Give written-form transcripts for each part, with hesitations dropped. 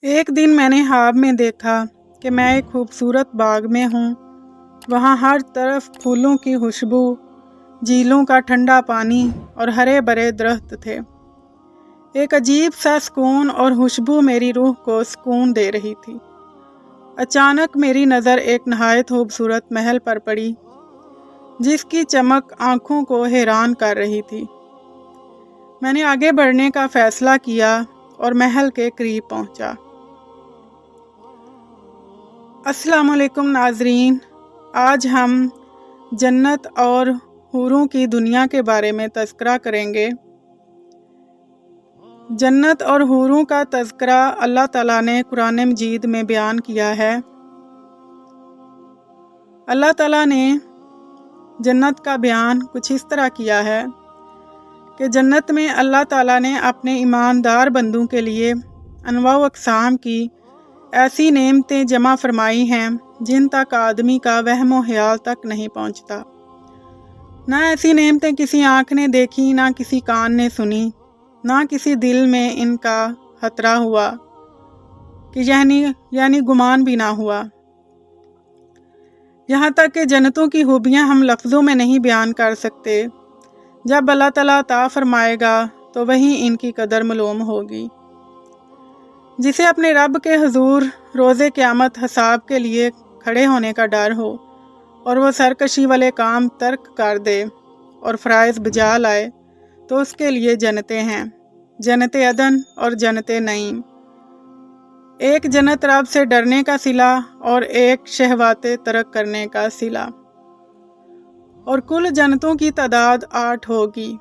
एक दिन मैंने ख्वाब में देखा कि मैं एक खूबसूरत बाग में हूँ। वहाँ हर तरफ फूलों की खुशबू, झीलों का ठंडा पानी और हरे भरे दरख्त थे। एक अजीब सा सुकून और खुशबू मेरी रूह को सुकून दे रही थी। अचानक मेरी नज़र एक नहायत खूबसूरत महल पर पड़ी, जिसकी चमक आँखों को हैरान कर रही थी। मैंने आगे बढ़ने का फ़ैसला किया और महल के करीब पहुँचा। अस्सलाम वालेकुम नाज़रीन, आज हम जन्नत और हूरों की दुनिया के बारे में तज़किरा करेंगे। जन्नत और हूरों का तज़किरा अल्लाह ताला ने कुरान मजीद में बयान किया है। अल्लाह ताला ने जन्नत का बयान कुछ इस तरह किया है कि जन्नत में अल्लाह ताला ने अपने ईमानदार बंदों के लिए अनवा व अक़साम की ऐसी नेमतें जमा फरमाई हैं जिन तक आदमी का वहम व ख्याल तक नहीं पहुँचता। ना ऐसी नेमतें किसी आँख ने देखी, ना किसी कान ने सुनी, ना किसी दिल में इनका खतरा हुआ कि यानी गुमान भी ना हुआ। यहाँ तक कि जन्नतों की खूबियाँ हम लफ्ज़ों में नहीं बयान कर सकते। जब अल्लाह ताला अता फरमाएगा तो वहीं इनकी कदर मालूम होगी। जिसे अपने रब के हुजूर रोज़े क़यामत हिसाब के लिए खड़े होने का डर हो और वह सरकशी वाले काम तर्क कर दे और फ़राइज़ बजा लाए, तो उसके लिए जन्नतें हैं, जन्नत अदन और जन्नत नईम। एक जन्नत रब से डरने का सिला और एक शहवाते तर्क करने का सिला। और कुल जन्नतों की तादाद 8 होगी।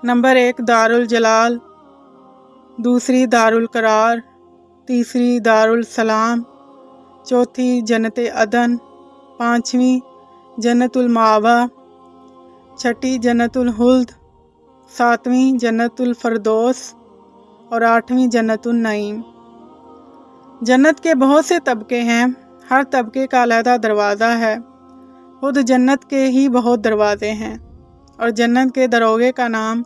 नंबर 1 दारुल जलाल, दूसरी दारुल करार, तीसरी दारुल सलाम, चौथी जन्नत अदन, पाँचवीं जन्नतुल मावा, छठी जन्नतुल हुल्द, सातवीं जन्नतुल फरदौस और आठवीं जन्नतुल नईम। जन्नत के बहुत से तबके हैं, हर तबके का अलहदा दरवाज़ा है। खुद जन्नत के ही बहुत दरवाज़े हैं और जन्नत के दरोगे का नाम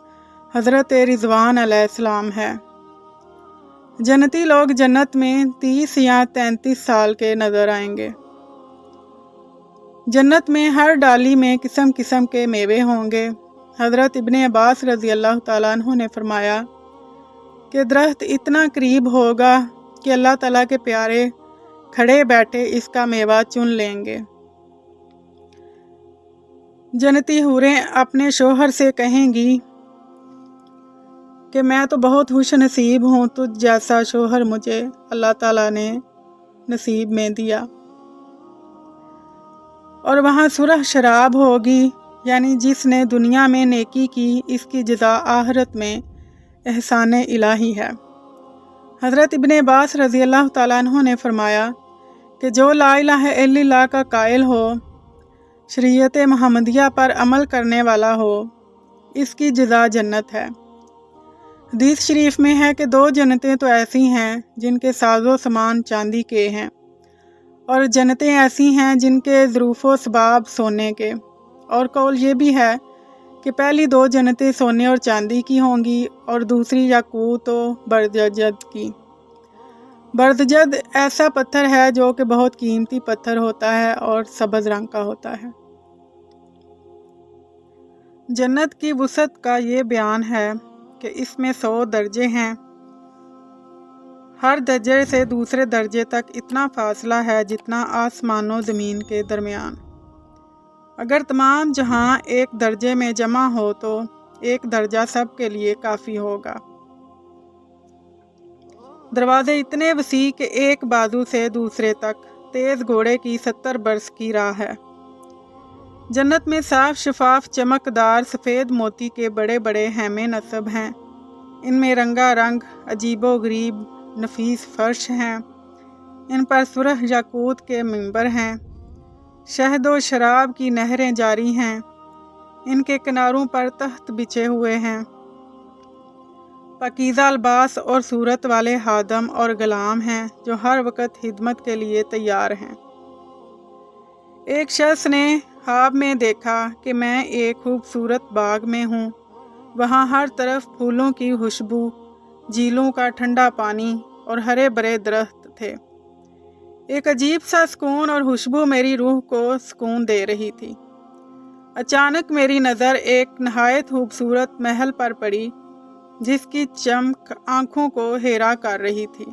हज़रत रिज़वान अलैहिस्सलाम है। जन्नती लोग जन्नत में 30 या 33 साल के नज़र आएंगे। जन्नत में हर डाली में किस्म किस्म के मेवे होंगे। हज़रत इब्ने अब्बास रज़ी अल्लाह ताला अन्हु ने फरमाया कि दरख्त इतना करीब होगा कि अल्लाह ताला के प्यारे खड़े बैठे इसका मेवा चुन लेंगे। जन्नती हूरें अपने शोहर से कहेंगी कि मैं तो बहुत खुश नसीब हूँ, तुझ जैसा शोहर मुझे अल्लाह ताला ने नसीब में दिया। और वहाँ सुरह शराब होगी, यानी जिसने दुनिया में नेकी की इसकी जज़ा आखिरत में एहसान इलाही है। हज़रत इब्ने अब्बास रज़ी अल्लाह ताला अन्हु ने फरमाया कि जो ला इलाहा इल्लल्लाह का कायल हो, शरीयत मुहम्मदिया पर अमल करने वाला हो, इसकी जज़ा जन्नत है। हदीस शरीफ में है कि 2 जन्नतें तो ऐसी हैं जिनके साजो सामान चांदी के हैं, और जन्नतें ऐसी हैं जिनके ज़रूफ़ो सबाब सोने के। और कौल ये भी है कि पहली 2 जन्नतें सोने और चांदी की होंगी और दूसरी याकूत व बरदजद की। बरदजद ऐसा पत्थर है जो कि बहुत कीमती पत्थर होता है और सब्ज़ रंग का होता है। जन्नत की वुसअत का ये बयान है कि इसमें 100 दर्जे हैं। हर दर्जे से दूसरे दर्जे तक इतना फासला है जितना आसमान और ज़मीन के दरमियान। अगर तमाम जहां एक दर्जे में जमा हो तो एक दर्जा सब के लिए काफ़ी होगा। दरवाजे इतने वसी कि एक बाजू से दूसरे तक तेज़ घोड़े की 70 बरस की राह है। जन्नत में साफ शफाफ चमकदार सफ़ेद मोती के बड़े बड़े हैमे नस्ब हैं। इनमें रंगा रंग अजीबो गरीब नफीस फर्श हैं। इन पर सुरह याकूत के मिंबर हैं। शहद व शराब की नहरें जारी हैं। इनके किनारों पर तख्त बिछे हुए हैं। पाकीज़ा लिबास और सूरत वाले हादम और गुलाम हैं जो हर वक्त खिदमत के लिए तैयार हैं। एक शख्स ने ख्वाब में देखा कि मैं एक खूबसूरत बाग में हूँ। वहाँ हर तरफ फूलों की खुशबू, झीलों का ठंडा पानी और हरे भरे दरख्त थे। एक अजीब सा सुकून और खुशबू मेरी रूह को सुकून दे रही थी। अचानक मेरी नज़र एक नहायत खूबसूरत महल पर पड़ी जिसकी चमक आंखों को हैरान कर रही थी,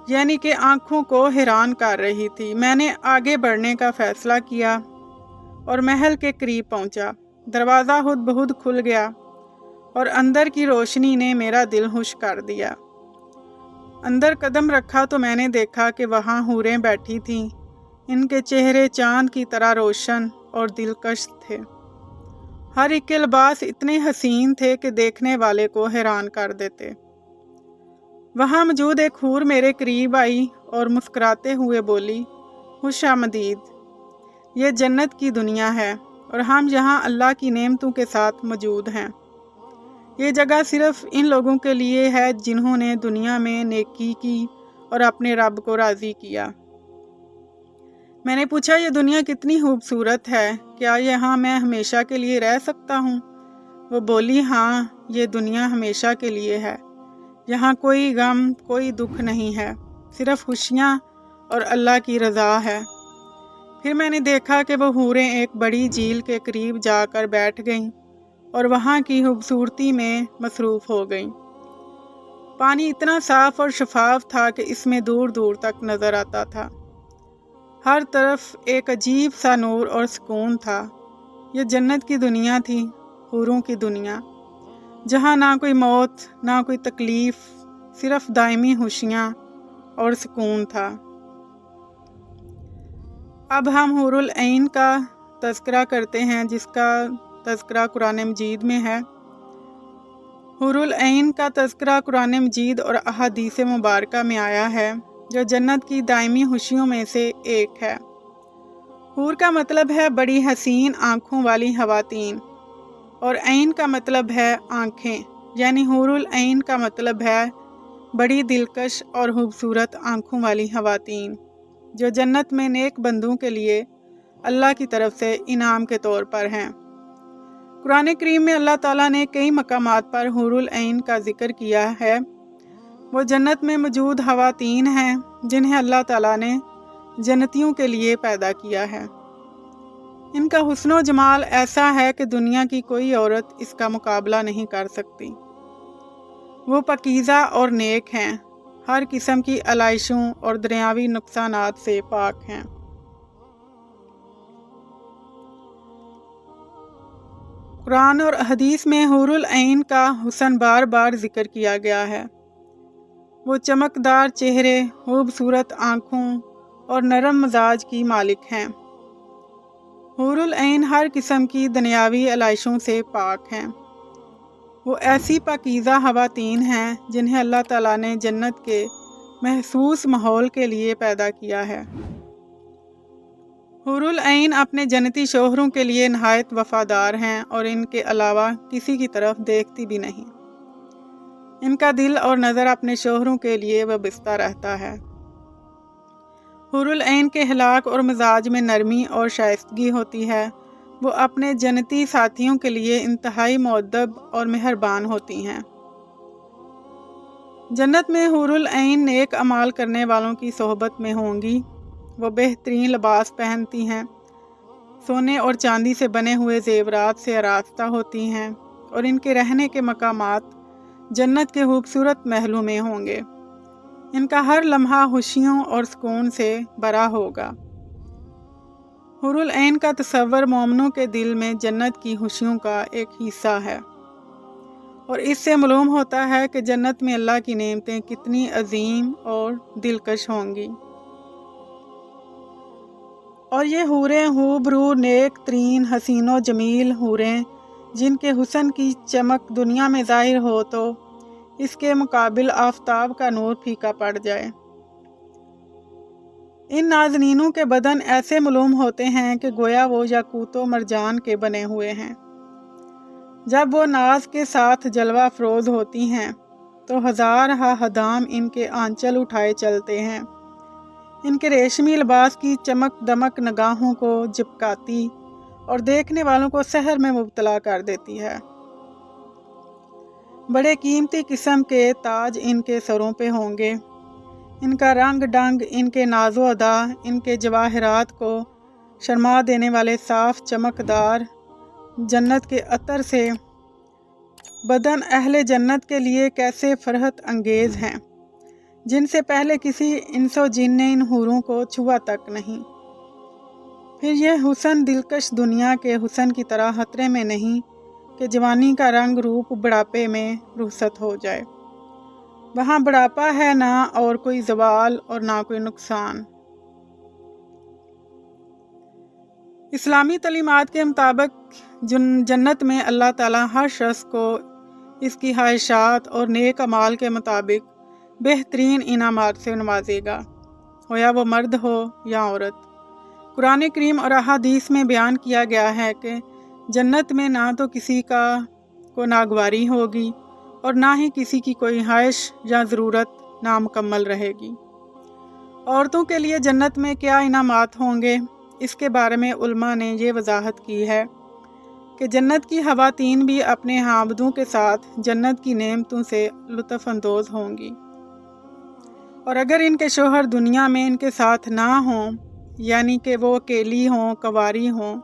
यानी कि आंखों को हैरान कर रही थी। मैंने आगे बढ़ने का फैसला किया और महल के करीब पहुंचा। दरवाज़ा खुद बहुत खुल गया और अंदर की रोशनी ने मेरा दिल खुश कर दिया। अंदर कदम रखा तो मैंने देखा कि वहाँ हूरें बैठी थीं। इनके चेहरे चांद की तरह रोशन और दिलकश थे। हर एक के लिबास इतने हसीन थे कि देखने वाले को हैरान कर देते। वहाँ मौजूद एक हूर मेरे करीब आई और मुस्कुराते हुए बोली, खुश आमदीद, ये जन्नत की दुनिया है और हम यहाँ अल्लाह की नेमतों के साथ मौजूद हैं। ये जगह सिर्फ इन लोगों के लिए है जिन्होंने दुनिया में नेकी की और अपने रब को राज़ी किया। मैंने पूछा, ये दुनिया कितनी खूबसूरत है, क्या यहाँ मैं हमेशा के लिए रह सकता हूँ? वो बोली, हाँ, ये दुनिया हमेशा के लिए है। यहाँ कोई गम, कोई दुख नहीं है, सिर्फ खुशियाँ और अल्लाह की रज़ा है। फिर मैंने देखा कि वो हूरें एक बड़ी झील के करीब जाकर बैठ गईं और वहाँ की खूबसूरती में मसरूफ़ हो गईं। पानी इतना साफ़ और शफाफ था कि इसमें दूर दूर तक नज़र आता था। हर तरफ एक अजीब सा नूर और सुकून था। ये जन्नत की दुनिया थी, हूरों की दुनिया, जहाँ ना कोई मौत, ना कोई तकलीफ़, सिर्फ दायमी खुशियाँ और सुकून था। अब हम हुरुल ऐन का तज़किरा करते हैं, जिसका तज़किरा कुरान मजीद में है। हुरुल ऐन का तज़किरा कुरान मजीद और अहादीस मुबारका में आया है, जो जन्नत की दायमी खुशियों में से एक है। हूर का मतलब है बड़ी हसीन आँखों वाली ख़वातीन और ऐन का मतलब है आँखें, यानी हुरुल ऐन का मतलब है बड़ी दिलकश और खूबसूरत आँखों वाली ख़वातीन, जो जन्नत में नेक बंदों के लिए अल्लाह की तरफ से इनाम के तौर पर हैं। कुरान करीम में अल्लाह ताला ने कई मकामात पर हुरुल ऐन का जिक्र किया है। वो जन्नत में मौजूद ख़वातीन हैं जिन्हें अल्लाह ताला ने जन्नतियों के लिए पैदा किया है। इनका हुस्न जमाल ऐसा है कि दुनिया की कोई औरत इसका मुकाबला नहीं कर सकती। वो पकीज़ा और नेक हैं, हर किस्म की आलाइशों और दुनियावी नुकसानात से पाक हैं। कुरान और हदीस में हुरुल ऐन का हुस्न बार बार जिक्र किया गया है। वो चमकदार चेहरे, खूबसूरत आँखों और नरम मिजाज की मालिक हैं। हुरुल ऐन हर किस्म की दुनियावी आलाइशों से पाक हैं। वो ऐसी पाकीज़ा ख़वातीन हैं जिन्हें अल्लाह ताला ने जन्नत के महसूस माहौल के लिए पैदा किया है। हुरुल ऐन अपने जन्नती शोहरों के लिए नहायत वफ़ादार हैं और इनके अलावा किसी की तरफ देखती भी नहीं। इनका दिल और नज़र अपने शोहरों के लिए वाबस्ता रहता है। हुरुल ऐन के अखलाक और मिजाज में नरमी और शाइस्तगी होती है। वो अपने जन्नती साथियों के लिए इंतहाई मुअद्दब और मेहरबान होती हैं। जन्नत में हुरुल ऐन नेक अमाल करने वालों की सोहबत में होंगी। वो बेहतरीन लिबास पहनती हैं, सोने और चांदी से बने हुए जेवरात से आरास्ता होती हैं और इनके रहने के मकामात जन्नत के खूबसूरत महलों में होंगे। इनका हर लम्हा खुशियों और सुकून से भरा होगा। हुरुल ऐन का तस्वर मोमिनों के दिल में जन्नत की खुशियों का एक हिस्सा है और इससे मालूम होता है कि जन्नत में अल्लाह की नेमतें कितनी अजीम और दिलकश होंगी। और ये हूरें हूबरू नेक तरीन हसीनो जमील हूरें, जिनके हुस्न की चमक दुनिया में ज़ाहिर हो तो इसके मुकाबिल आफताब का नूर फीका पड़ जाए। इन नाज़नीनों के बदन ऐसे मालूम होते हैं कि गोया वो याकूत व मरजान के बने हुए हैं। जब वो नाज के साथ जलवा अफरोज होती हैं तो हज़ार हदाम इनके आंचल उठाए चलते हैं। इनके रेशमी लिबास की चमक दमक निगाहों को चिपकाती और देखने वालों को सहर में मुब्तला कर देती है। بڑے قیمتی قسم کے تاج ان کے سروں پہ ہوں گے۔ ان کا رنگ ڈنگ، ان کے ناز و ادا، ان کے جواہرات کو شرما دینے والے صاف چمکدار جنت کے عطر سے بدن اہل جنت کے لیے کیسے فرحت انگیز ہیں، جن سے پہلے کسی انس و جن نے ان حوروں کو چھوا تک نہیں۔ پھر یہ حسن دلکش دنیا کے حسن کی طرح خطرے میں نہیں کہ جوانی کا رنگ روپ بڑھاپے میں رخصت ہو جائے۔ وہاں بڑھاپا ہے نہ اور کوئی زوال اور نہ کوئی نقصان۔ اسلامی تعلیمات کے مطابق جنت میں اللہ تعالیٰ ہر شخص کو اس کی خواہشات اور نیک اعمال کے مطابق بہترین انعامات سے نوازے گا، ہو یا وہ مرد ہو یا عورت۔ قرآن کریم اور احادیث میں بیان کیا گیا ہے کہ جنت میں نہ تو کسی کو ناگواری ہوگی اور نہ ہی کسی کی کوئی خواہش یا ضرورت نامکمل رہے گی۔ عورتوں کے لیے جنت میں کیا انعامات ہوں گے، اس کے بارے میں علماء نے یہ وضاحت کی ہے کہ جنت کی خواتین بھی اپنے خاوندوں کے ساتھ جنت کی نعمتوں سے لطف اندوز ہوں گی، اور اگر ان کے شوہر دنیا میں ان کے ساتھ نہ ہوں، یعنی کہ وہ اکیلی ہوں، کنواری ہوں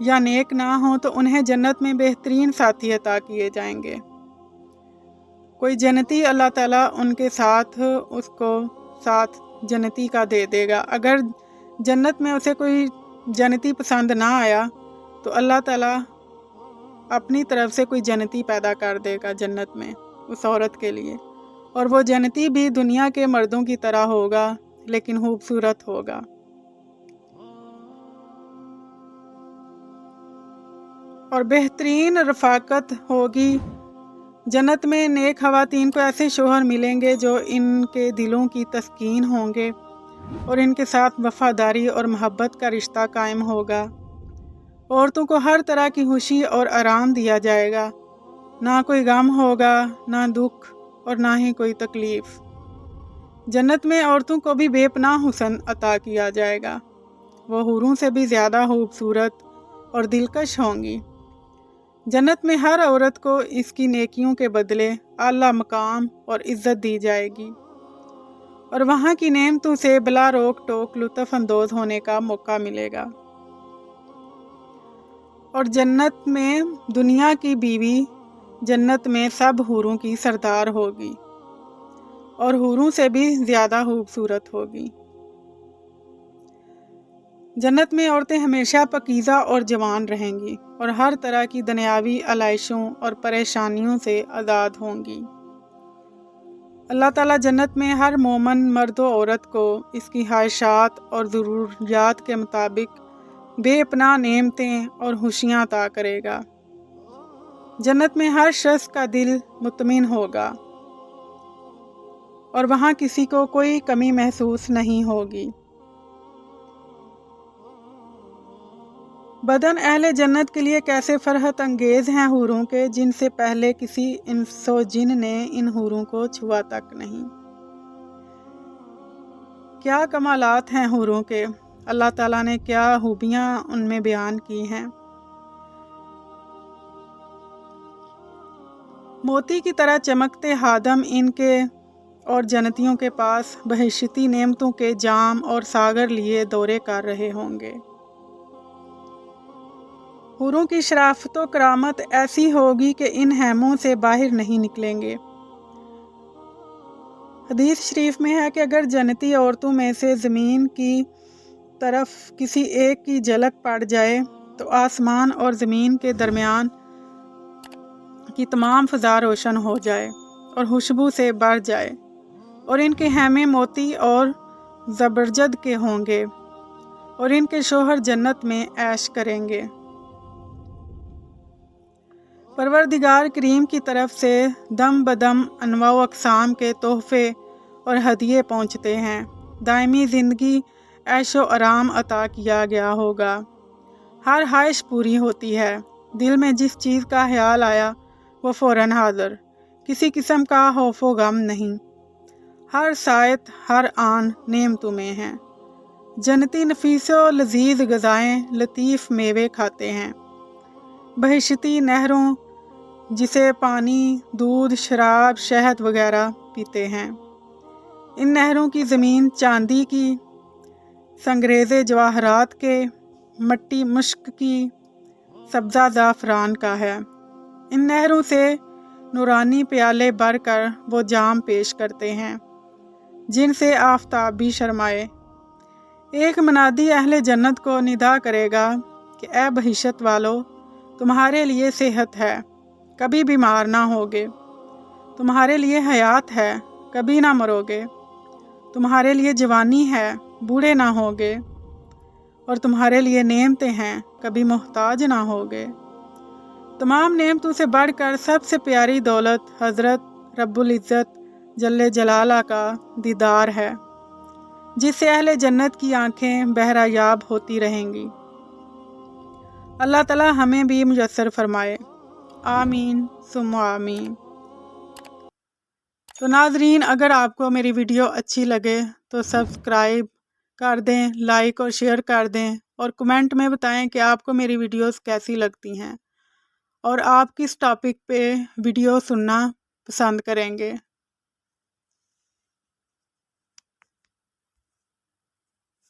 یا نیک نہ ہوں، تو انہیں جنت میں بہترین ساتھی عطا کیے جائیں گے۔ کوئی جنتی اللہ تعالیٰ ان کے ساتھ اس کو ساتھ جنتی کا دے دے گا۔ اگر جنت میں اسے کوئی جنتی پسند نہ آیا تو اللہ تعالیٰ اپنی طرف سے کوئی جنتی پیدا کر دے گا جنت میں اس عورت کے لیے، اور وہ جنتی بھی دنیا کے مردوں کی طرح ہوگا لیکن خوبصورت ہوگا۔ اور بہترین رفاقت ہوگی۔ جنت میں نیک خواتین کو ایسے شوہر ملیں گے جو ان کے دلوں کی تسکین ہوں گے اور ان کے ساتھ وفاداری اور محبت کا رشتہ قائم ہوگا۔ عورتوں کو ہر طرح کی خوشی اور آرام دیا جائے گا، نہ کوئی غم ہوگا، نہ دکھ اور نہ ہی کوئی تکلیف۔ جنت میں عورتوں کو بھی بے پناہ حسن عطا کیا جائے گا، وہ حوروں سے بھی زیادہ خوبصورت اور دلکش ہوں گی۔ جنت میں ہر عورت کو اس کی نیکیوں کے بدلے اعلیٰ مقام اور عزت دی جائے گی، اور وہاں کی نعمتوں سے بلا روک ٹوک لطف اندوز ہونے کا موقع ملے گا۔ اور جنت میں دنیا کی بیوی جنت میں سب حوروں کی سردار ہوگی اور حوروں سے بھی زیادہ خوبصورت ہوگی۔ جنت میں عورتیں ہمیشہ پاکیزہ اور جوان رہیں گی اور ہر طرح کی دنیاوی علائشوں اور پریشانیوں سے آزاد ہوں گی۔ اللہ تعالیٰ جنت میں ہر مومن مرد و عورت کو اس کی خواہشات اور ضروریات کے مطابق بے پناہ نعمتیں اور خوشیاں عطا کرے گا۔ جنت میں ہر شخص کا دل مطمئن ہوگا اور وہاں کسی کو کوئی کمی محسوس نہیں ہوگی۔ بدن اہل جنت کے لیے کیسے فرحت انگیز ہیں حوروں کے، جن سے پہلے کسی انس و جن نے ان حوروں کو چھوا تک نہیں۔ کیا کمالات ہیں حوروں کے، اللہ تعالیٰ نے کیا خوبیاں ان میں بیان کی ہیں۔ موتی کی طرح چمکتے خادم ان کے اور جنتیوں کے پاس بہشتی نعمتوں کے جام اور ساغر لیے دورے کر رہے ہوں گے۔ حوروں کی شرافت و کرامت ایسی ہوگی کہ ان خیموں سے باہر نہیں نکلیں گے۔ حدیث شریف میں ہے کہ اگر جنتی عورتوں میں سے زمین کی طرف کسی ایک کی جھلک پڑ جائے تو آسمان اور زمین کے درمیان کی تمام فضا روشن ہو جائے اور خوشبو سے بھر جائے، اور ان کے خیمے موتی اور زبرجد کے ہوں گے، اور ان کے شوہر جنت میں عیش کریں گے۔ پروردگار کریم کی طرف سے دم بدم انواع و اقسام کے تحفے اور ہدیے پہنچتے ہیں۔ دائمی زندگی، عیش و آرام عطا کیا گیا ہوگا، ہر خواہش پوری ہوتی ہے، دل میں جس چیز کا خیال آیا وہ فوراً حاضر، کسی قسم کا خوف و غم نہیں، ہر ساعت ہر آن نعمتوں میں ہیں۔ جنتی نفیس و لذیذ غذائیں، لطیف میوے کھاتے ہیں، بہشتی نہروں جسے پانی، دودھ، شراب، شہد وغیرہ پیتے ہیں۔ ان نہروں کی زمین چاندی کی، سنگریزے جواہرات کے، مٹی مشک کی، سبزہ زعفران کا ہے۔ ان نہروں سے نورانی پیالے بھر کر وہ جام پیش کرتے ہیں جن سے آفتاب بھی شرمائے۔ ایک منادی اہل جنت کو ندا کرے گا کہ اے بہشت والو، تمہارے لیے صحت ہے، کبھی بیمار نہ ہوگے، تمہارے لیے حیات ہے، کبھی نہ مرو گے، تمہارے لیے جوانی ہے، بوڑھے نہ ہوگے، اور تمہارے لیے نعمتیں ہیں، کبھی محتاج نہ ہوگے۔ تمام نعمتوں سے بڑھ کر سب سے پیاری دولت حضرت رب العزت جل جلالہ کا دیدار ہے، جس سے اہل جنت کی آنکھیں بہرہ یاب ہوتی رہیں گی۔ اللہ تعالی ہمیں بھی میسر فرمائے، آمین ثم آمین۔ تو ناظرین، اگر آپ کو میری ویڈیو اچھی لگے تو سبسکرائب کر دیں، لائک اور شیئر کر دیں، اور کمنٹ میں بتائیں کہ آپ کو میری ویڈیوز کیسی لگتی ہیں اور آپ کس ٹاپک پہ ویڈیو سننا پسند کریں گے۔